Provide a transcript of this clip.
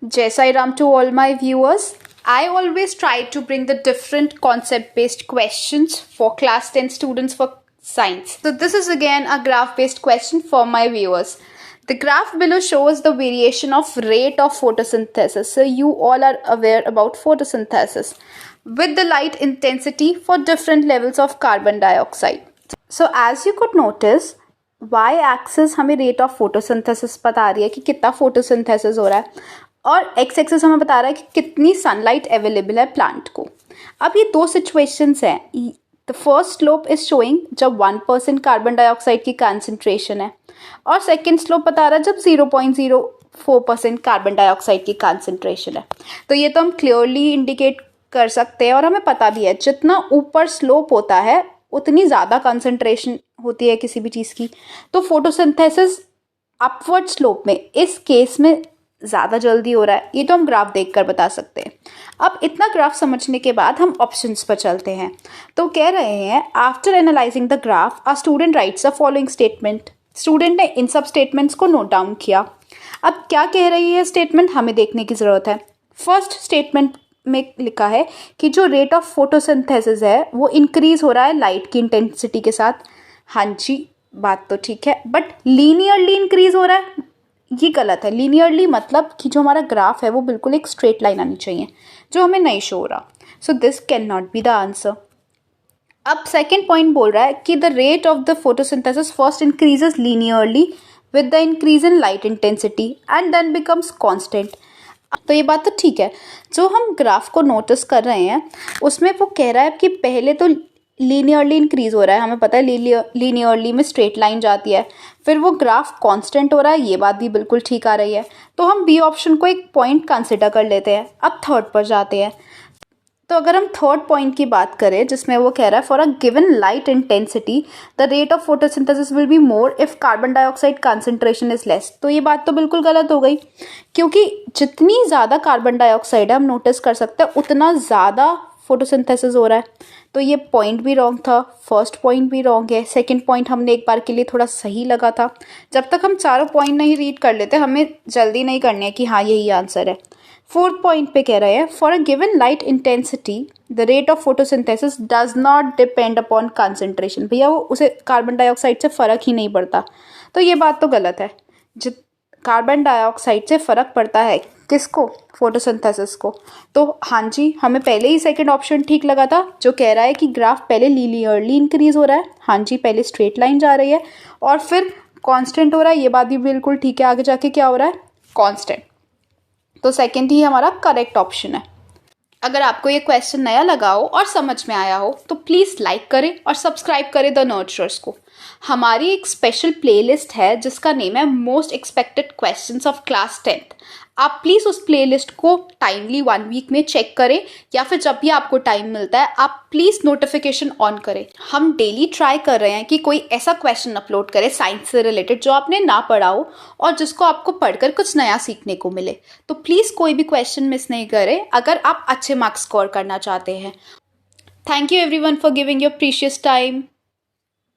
Jai Sai Ram to all my viewers. I always try to bring the different concept-based questions for class 10 students for science. So this is again a graph-based question for my viewers. The graph below shows the variation of rate of photosynthesis. So you all are aware about photosynthesis with the light intensity for different levels of carbon dioxide. So as you could notice, y axis हमें rate of photosynthesis बता रही है कि कितना photosynthesis हो रहा है और x एक्सिस हमें बता रहा है कि कितनी सनलाइट अवेलेबल है प्लांट को. अब ये दो सिचुएशंस हैं. The first slope is showing जब 1% कार्बन डाइऑक्साइड की कंसंट्रेशन है और सेकेंड स्लोप बता रहा है जब 0.04% कार्बन डाइऑक्साइड की कंसंट्रेशन है. तो ये तो हम क्लियरली इंडिकेट कर सकते हैं और हमें पता भी है जितना ऊपर स्लोप होता है उतनी ज़्यादा कंसंट्रेशन होती है किसी भी चीज़ की. तो फोटोसिंथेसिस अपवर्ड स्लोप में इस केस में ज़्यादा जल्दी हो रहा है. ये तो हम ग्राफ देखकर बता सकते हैं. अब इतना ग्राफ समझने के बाद हम ऑप्शंस पर चलते हैं. तो कह रहे हैं after analysing the graph a student rights a following statement. Student ने इन सब स्टेटमेंट्स को नोट डाउन किया. अब क्या कह रही है स्टेटमेंट हमें देखने की ज़रूरत है. फर्स्ट स्टेटमेंट में लिखा है कि जो रेट ऑफ फोटोसिंथेसिस है वो इंक्रीज हो रहा है लाइट की इंटेंसिटी के साथ. हाँ जी, बात तो ठीक है, बट लीनियरली इंक्रीज हो रहा है. ये गलत है. लीनियरली मतलब कि जो हमारा ग्राफ है वो बिल्कुल एक स्ट्रेट लाइन आनी चाहिए, जो हमें नहीं शो हो रहा. So this can not be the answer. अब सेकेंड पॉइंट बोल रहा है कि the rate of the photosynthesis first increases linearly with the increase in light intensity and then becomes constant. तो ये बात तो ठीक है. जो हम ग्राफ को नोटिस कर रहे हैं उसमें वो कह रहा है कि पहले तो लीनियरली इंक्रीज हो रहा है. हमें पता है लीनियरली में स्ट्रेट लाइन जाती है. फिर वो ग्राफ कांस्टेंट हो रहा है. ये बात भी बिल्कुल ठीक आ रही है. तो हम बी ऑप्शन को एक पॉइंट कंसिडर कर लेते हैं. अब थर्ड पर जाते हैं. तो अगर हम थर्ड पॉइंट की बात करें जिसमें वो कह रहा है for a given light intensity the rate of photosynthesis will be more if carbon dioxide concentration is less. तो ये बात तो बिल्कुल गलत हो गई, क्योंकि जितनी ज़्यादा कार्बन डाइऑक्साइड है हम नोटिस कर सकते हैं उतना ज़्यादा फोटोसिंथेसिस हो रहा है. तो ये पॉइंट भी रॉन्ग था. फर्स्ट पॉइंट भी रॉन्ग है. सेकंड पॉइंट हमने एक बार के लिए थोड़ा सही लगा था. जब तक हम चारों पॉइंट नहीं रीड कर लेते हमें जल्दी नहीं करनी है कि हाँ यही आंसर है. फोर्थ पॉइंट पे कह रहे हैं for a given light intensity the rate of photosynthesis does not depend upon concentration. भैया वो उसे कार्बन डाइऑक्साइड से फ़र्क ही नहीं पड़ता. तो ये बात तो गलत है. कार्बन डाइऑक्साइड से फ़र्क पड़ता है किसको? फोटोसिंथेसिस को. तो हाँ जी, हमें पहले ही सेकंड ऑप्शन ठीक लगा था जो कह रहा है कि ग्राफ पहले लीनियरली इंक्रीज हो रहा है. हाँ जी, पहले स्ट्रेट लाइन जा रही है और फिर कांस्टेंट हो रहा है. ये बात भी बिल्कुल ठीक है. आगे जाके क्या हो रहा है? कांस्टेंट. तो सेकंड ही हमारा करेक्ट ऑप्शन है. अगर आपको ये क्वेश्चन नया लगा हो और समझ में आया हो तो प्लीज़ लाइक करें और सब्सक्राइब करें द नर्चरर्स को. हमारी एक स्पेशल प्लेलिस्ट है जिसका नेम है most expected questions of class 10th. आप प्लीज़ उस प्लेलिस्ट को टाइमली 1 वीक में चेक करें या फिर जब भी आपको टाइम मिलता है आप प्लीज़ नोटिफिकेशन ऑन करें. हम डेली ट्राई कर रहे हैं कि कोई ऐसा क्वेश्चन अपलोड करे साइंस से रिलेटेड जो आपने ना पढ़ा हो और जिसको आपको पढ़कर कुछ नया सीखने को मिले. तो प्लीज़ कोई भी क्वेश्चन मिस नहीं करें अगर आप अच्छे मार्क्स स्कोर करना चाहते हैं. Thank you everyone for giving your precious time.